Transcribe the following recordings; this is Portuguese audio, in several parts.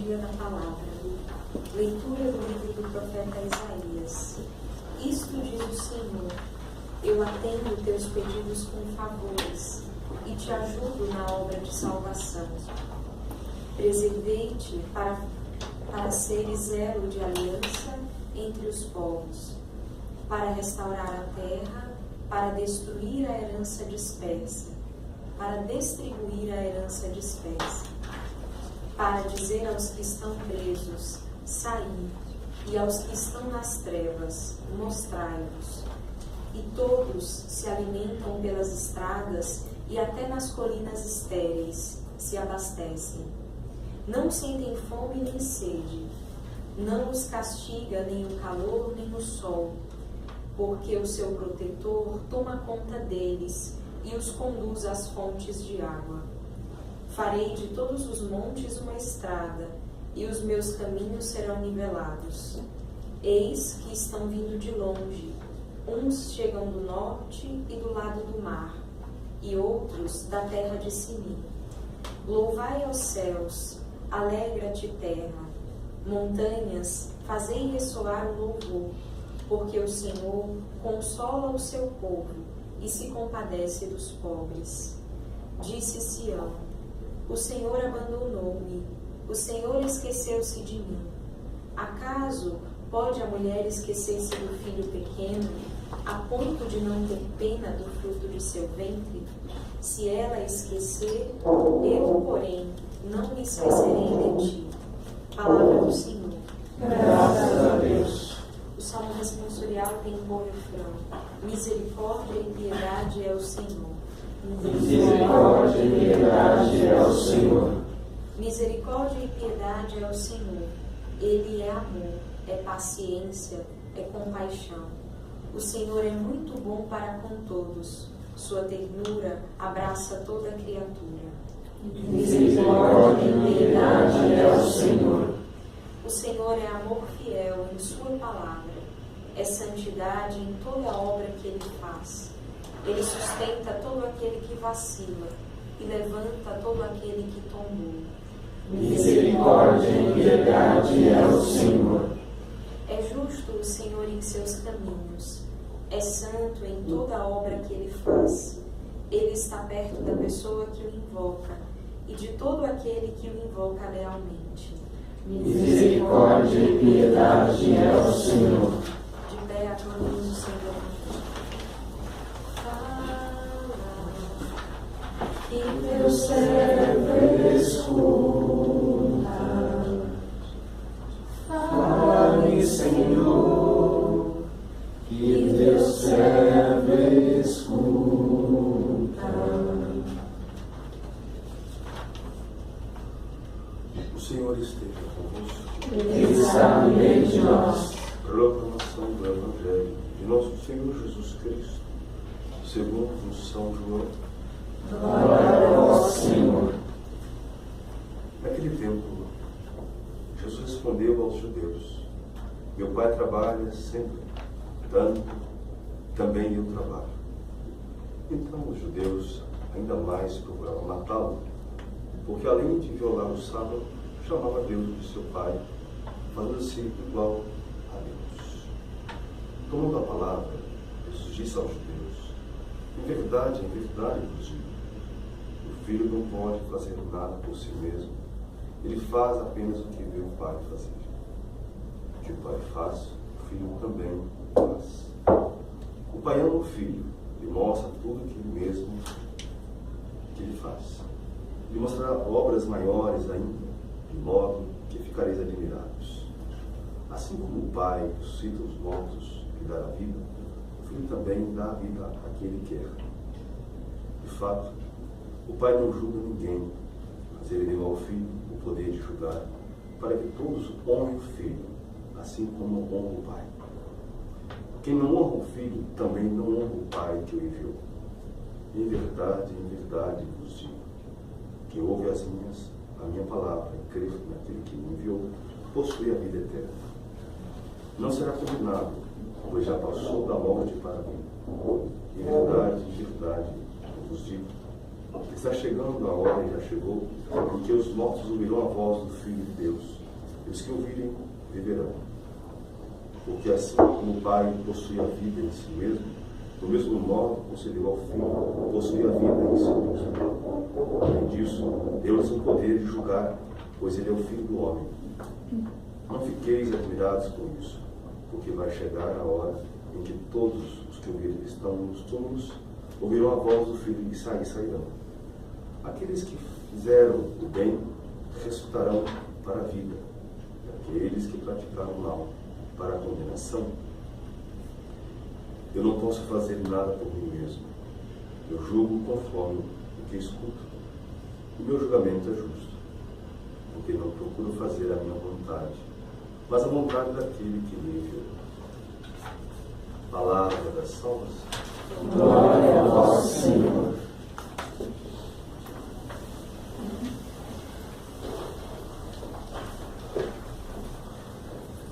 dia da palavra. Leitura do livro do profeta Isaías. Isto diz o Senhor: eu atendo teus pedidos com favores e te ajudo na obra de salvação. Preservei-te para seres elo de aliança entre os povos, para restaurar a terra, para destruir a herança dispersa, para distribuir a herança dispersa, para dizer aos que estão presos: saí, e aos que estão nas trevas: mostrai-vos. E todos se alimentam pelas estradas e até nas colinas estéreis se abastecem. Não sentem fome nem sede, não os castiga nem o calor nem o sol, porque o seu protetor toma conta deles e os conduz às fontes de água. Farei de todos os montes uma estrada, e os meus caminhos serão nivelados. Eis que estão vindo de longe, uns chegam do norte e do lado do mar, e outros da terra de Sinim. Louvai aos céus, alegra-te terra, montanhas, fazei ressoar o louvor, porque o Senhor consola o seu povo e se compadece dos pobres. Disse Sião: o Senhor abandonou-me, o Senhor esqueceu-se de mim. Acaso pode a mulher esquecer-se do filho pequeno, a ponto de não ter pena do fruto de seu ventre? Se ela esquecer, eu, porém, não me esquecerei de ti. Palavra do Senhor. Graças a Deus. O salmo responsorial tem por refrão: misericórdia e piedade é o Senhor. Misericórdia e piedade é o Senhor. Misericórdia e piedade é o Senhor. Ele é amor, é paciência, é compaixão. O Senhor é muito bom para com todos. Sua ternura abraça toda a criatura. Misericórdia e piedade é o Senhor. O Senhor é amor fiel em sua palavra. É santidade em toda a obra que Ele faz. Ele sustenta todo aquele que vacila e levanta todo aquele que tombou. Misericórdia e piedade é o Senhor. É justo o Senhor em seus caminhos. É santo em toda a obra que Ele faz. Ele está perto da pessoa que o invoca e de todo aquele que o invoca lealmente. Misericórdia e piedade é o Senhor. De pé aclamamos o Senhor. Que teu servo escuta. Fale, Senhor, que teu servo escuta. O Senhor esteja convosco. Ele está no meio de nós. Proclamação do Evangelho de nosso Senhor Jesus Cristo, segundo São João. Glória a vós, Senhor. Naquele tempo, Jesus respondeu aos judeus: meu Pai trabalha sempre, tanto também eu trabalho. Então os judeus ainda mais procuravam matá-lo, porque além de violar o sábado, chamava Deus de seu Pai, fazendo-se igual a Deus. Tomando a palavra, Jesus disse aos judeus: em verdade vos digo, o Filho não pode fazer nada por si mesmo, ele faz apenas o que vê o Pai fazer. O que o Pai faz, o Filho também faz. O Pai ama o Filho e mostra tudo que ele mesmo que ele faz. Ele mostrará obras maiores ainda, de modo que ficareis admirados. Assim como o Pai ressuscita os mortos e dá a vida, o Filho também dá a vida a quem ele quer. De fato, o Pai não julga ninguém, mas ele deu ao Filho o poder de julgar, para que todos honrem o Filho, assim como honram o Pai. Quem não honra o Filho, também não honra o Pai que o enviou. Em verdade vos digo, quem ouve a minha palavra e crê naquele que me enviou, possui a vida eterna. Não será condenado, pois já passou da morte para a vida. Em verdade vos digo, Está chegando a hora, e já chegou, em que os mortos ouvirão a voz do Filho de Deus. E os que ouvirem, viverão. Porque assim como o Pai possui a vida em si mesmo, do mesmo modo concedeu ao Filho possuir a vida em si mesmo. Além disso, deu-lhes o poder de julgar, pois ele é o Filho do homem. Não fiqueis admirados com isso, porque vai chegar a hora em que todos os que estão nos túmulos ouvirão a voz do Filho e sairão. Aqueles que fizeram o bem ressuscitarão para a vida, e aqueles que praticaram o mal para a condenação. Eu não posso fazer nada por mim mesmo. Eu julgo conforme o que escuto. O meu julgamento é justo, porque não procuro fazer a minha vontade, mas a vontade daquele que me enviou. Palavra da salvação. Glória a vós, Senhor.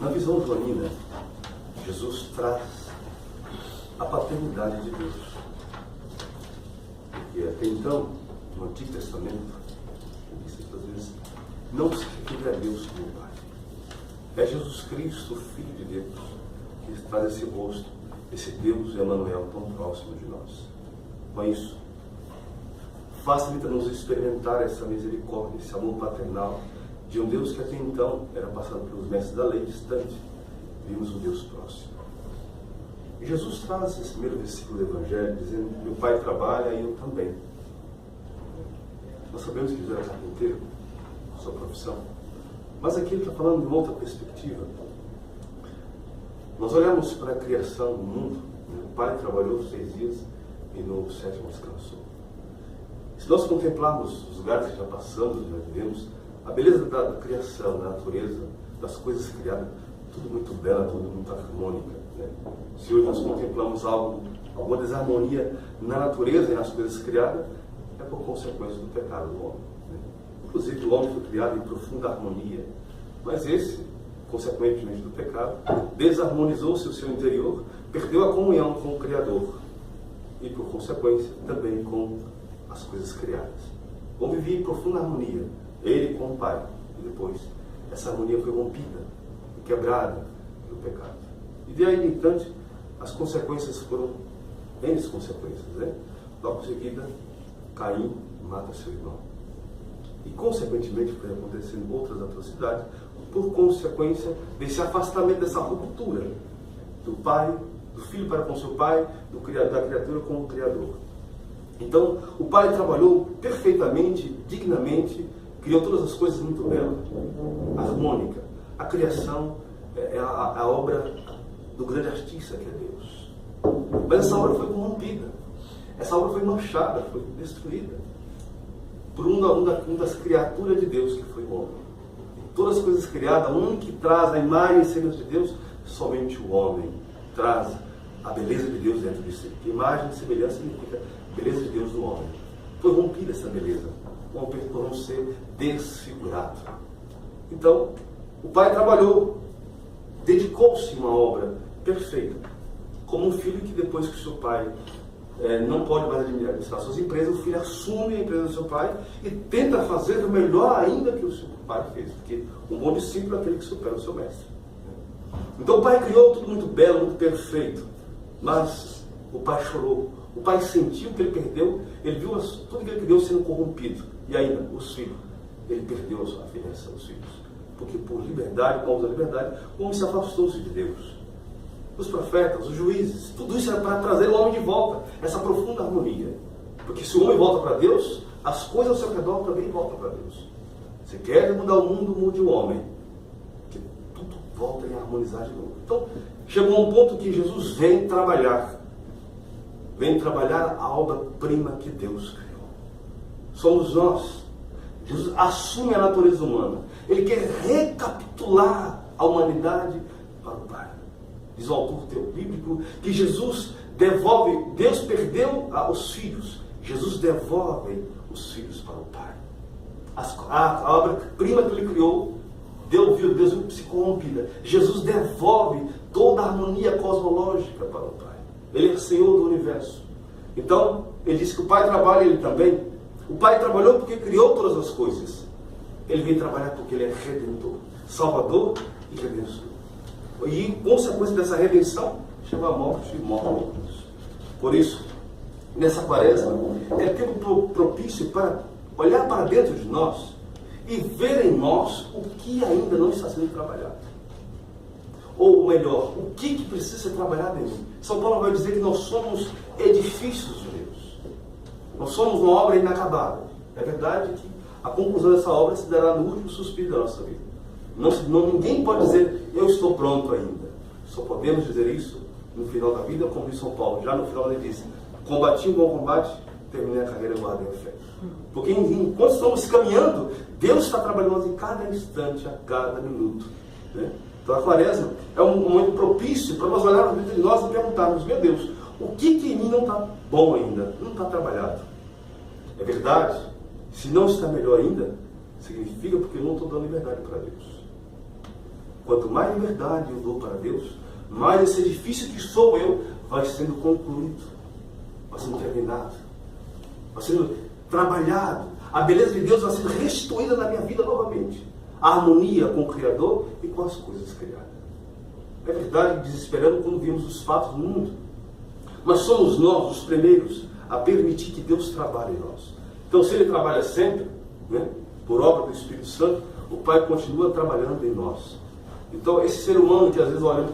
Na visão joanina, Jesus traz a paternidade de Deus. Porque até então, no Antigo Testamento, muitas vezes, não se refere a Deus como Pai. É Jesus Cristo, o Filho de Deus, que traz esse rosto, esse Deus Emmanuel tão próximo de nós. Com isso, facilita-nos experimentar essa misericórdia, esse amor paternal de um Deus que até então era passado pelos mestres da lei distante. Vimos um Deus próximo. E Jesus traz esse primeiro versículo do Evangelho dizendo que meu Pai trabalha e eu também. Nós sabemos que Jesus era carpinteiro, sua profissão. Mas aqui ele está falando de uma outra perspectiva. Nós olhamos para a criação do mundo. O Pai trabalhou 6 dias e no 7º descansou. Se nós contemplarmos os lugares que já passamos, já vivemos, a beleza da criação, da natureza, das coisas criadas, tudo muito bela, tudo muito harmônica. Né? Se hoje nós contemplamos alguma desarmonia na natureza e nas coisas criadas, é por consequência do pecado do homem. Né? Inclusive, o homem foi criado em profunda harmonia, mas esse, consequentemente do pecado, desarmonizou-se o seu interior, perdeu a comunhão com o Criador e, por consequência, também com as coisas criadas. O homem vivia em profunda harmonia, ele com o Pai, e depois essa harmonia foi rompida e quebrada pelo pecado. E de aí em diante, as consequências foram N consequências, né? Logo em seguida, Caim mata seu irmão. E, consequentemente, foi acontecendo outras atrocidades, por consequência desse afastamento, dessa ruptura do pai, do filho para com seu pai, da criatura com o Criador. Então, o Pai trabalhou perfeitamente, dignamente, criou todas as coisas muito belas, harmônica. A criação é a obra do grande artista que é Deus. Mas essa obra foi corrompida, essa obra foi manchada, foi destruída por uma das criaturas de Deus, que foi o homem. Todas as coisas criadas, o único que traz a imagem e semelhança de Deus, somente o homem traz a beleza de Deus dentro de si. Porque imagem e semelhança significa beleza de Deus no homem. Foi rompida essa beleza. O homem por um ser desfigurado. Então, o Pai trabalhou, dedicou-se a uma obra perfeita, como um filho que depois que seu pai não pode mais administrar suas empresas, o filho assume a empresa do seu pai e tenta fazer o melhor ainda que o seu pai fez, porque um bom discípulo é aquele que supera o seu mestre. Então o Pai criou tudo muito belo, muito perfeito, mas o Pai chorou, o Pai sentiu que ele perdeu, ele viu tudo que ele criou sendo corrompido, e ainda os filhos, ele perdeu a sua afiliação aos filhos, porque por liberdade, por causa da liberdade, o homem se afastou-se de Deus. Os profetas, os juízes, tudo isso é para trazer o homem de volta, essa profunda harmonia. Porque se o homem volta para Deus, as coisas ao seu redor também voltam para Deus. Se quer mudar o mundo, mude o homem. Que tudo volta em harmonizar de novo. Então, chegou a um ponto que Jesus vem trabalhar a obra-prima que Deus criou. Somos nós. Jesus assume a natureza humana. Ele quer recapitular a humanidade para o Pai. Diz o autor bíblico que Jesus devolve, Deus perdeu os filhos, Jesus devolve os filhos para o Pai. A obra-prima que ele criou, Deus viu se corrompida. Jesus devolve toda a harmonia cosmológica para o Pai. Ele é Senhor do universo. Então, ele diz que o Pai trabalha ele também. O Pai trabalhou porque criou todas as coisas. Ele veio trabalhar porque Ele é Redentor, Salvador e Redentor. E, consequência dessa redenção, chega a morte e morre. Por isso, nessa quaresma, é tempo propício para olhar para dentro de nós e ver em nós o que ainda não está sendo trabalhado. Ou melhor, o que precisa ser trabalhado em mim. São Paulo vai dizer que nós somos edifícios de Deus. Nós somos uma obra inacabada. É verdade que a conclusão dessa obra se dará no último suspiro da nossa vida. Ninguém pode dizer, eu estou pronto ainda. Só podemos dizer isso no final da vida, como diz São Paulo. Já no final ele diz, combati um bom combate, terminei a carreira e guardei a fé. Porque enquanto estamos caminhando, Deus está trabalhando em cada instante, a cada minuto. Né? Então a quaresma é um momento propício para nós olharmos dentro de nós e perguntarmos, meu Deus, o que em mim não está bom ainda, não está trabalhado? É verdade? Se não está melhor ainda, significa porque eu não estou dando liberdade para Deus. Quanto mais liberdade eu dou para Deus, mais esse edifício que sou eu vai sendo concluído, vai sendo terminado, vai sendo trabalhado. A beleza de Deus vai sendo restituída na minha vida novamente. A harmonia com o Criador e com as coisas criadas. É verdade, desesperamos quando vimos os fatos do mundo. Mas somos nós os primeiros a permitir que Deus trabalhe em nós. Então, se Ele trabalha sempre, né, por obra do Espírito Santo, o Pai continua trabalhando em nós. Então, esse ser humano que às vezes olha,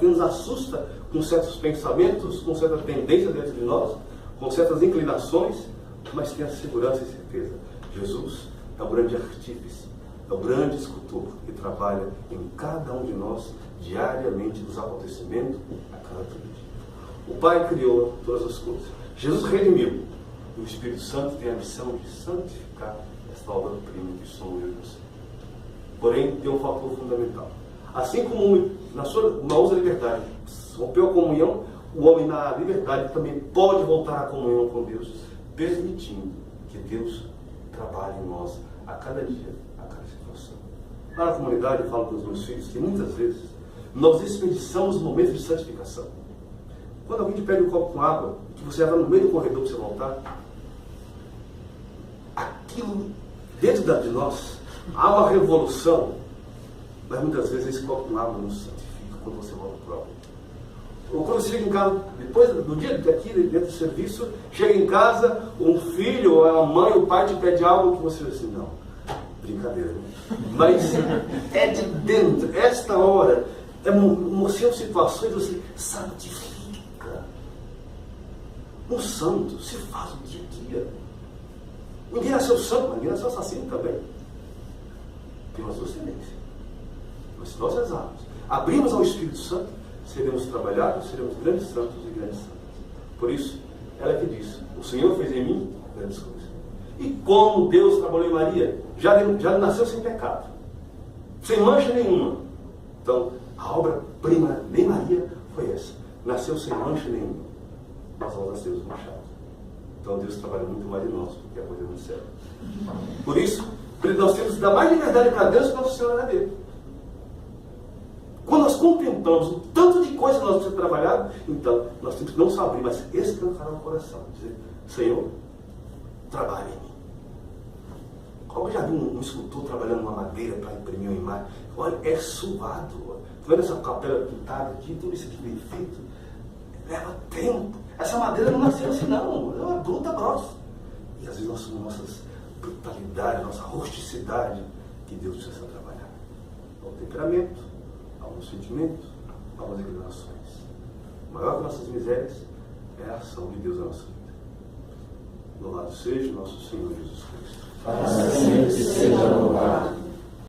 que nos assusta com certos pensamentos, com certa tendência dentro de nós, com certas inclinações, mas tem a segurança e certeza. Jesus é o grande artífice, é o grande escultor que trabalha em cada um de nós diariamente nos acontecimentos a cada dia. O Pai criou todas as coisas. Jesus redimiu. E o Espírito Santo tem a missão de santificar esta obra-prima que somos eu e você. Porém, tem um fator fundamental. Assim como na usa liberdade rompeu a comunhão, o homem na liberdade também pode voltar à comunhão com Deus, permitindo que Deus trabalhe em nós a cada dia, a cada situação. Lá na comunidade, eu falo para os meus filhos que muitas vezes nós desperdiçamos momentos de santificação. Quando alguém te pede um copo com água, que você vai no meio do corredor para você voltar, aquilo dentro de nós há uma revolução, mas muitas vezes esse copo com água não se santifica quando você volta para o água. Ou quando você chega em casa, depois do dia aqui dentro do serviço, chega em casa, um filho, ou a mãe, o pai te pede algo que você diz assim, não, brincadeira, né? Mas é de dentro, esta hora, são situações que você santifica. Um santo se faz o dia a dia. Ninguém nasceu santo, mas ninguém nasceu assassino também. Tem umas duas tendências. Mas se nós rezarmos, abrimos ao Espírito Santo, seremos trabalhados, seremos grandes santos e grandes santas. Por isso, ela que diz, o Senhor fez em mim grandes coisas. E como Deus trabalhou em Maria, já nasceu sem pecado, sem mancha nenhuma. Então, a obra-prima de Maria foi essa. Nasceu sem mancha nenhuma. Mas nós nascemos manchados. Então Deus trabalha muito mais em nós do que a coisa do céu. Por isso, nós temos que dar mais liberdade para Deus que Nosso Senhor é dele. Quando nós contemplamos o tanto de coisa que nós precisamos trabalhar, então nós temos que não só abrir, mas escancarar o coração. Dizer, Senhor, trabalhe em mim. Como eu já vi um escultor trabalhando numa madeira para imprimir uma imagem? Olha, é suado. Está vendo essa capela pintada aqui, tudo isso aqui bem feito? Leva tempo. Essa madeira não nasceu assim não, é uma bruta grossa. E às vezes nós somos nossas brutalidades, nossa rusticidade, que Deus precisa trabalhar. Ao temperamento, aos sentimentos, às inclinações. Maior que nossas misérias é a ação de Deus na nossa vida. Louvado seja o nosso Senhor Jesus Cristo. Para sempre seja louvado.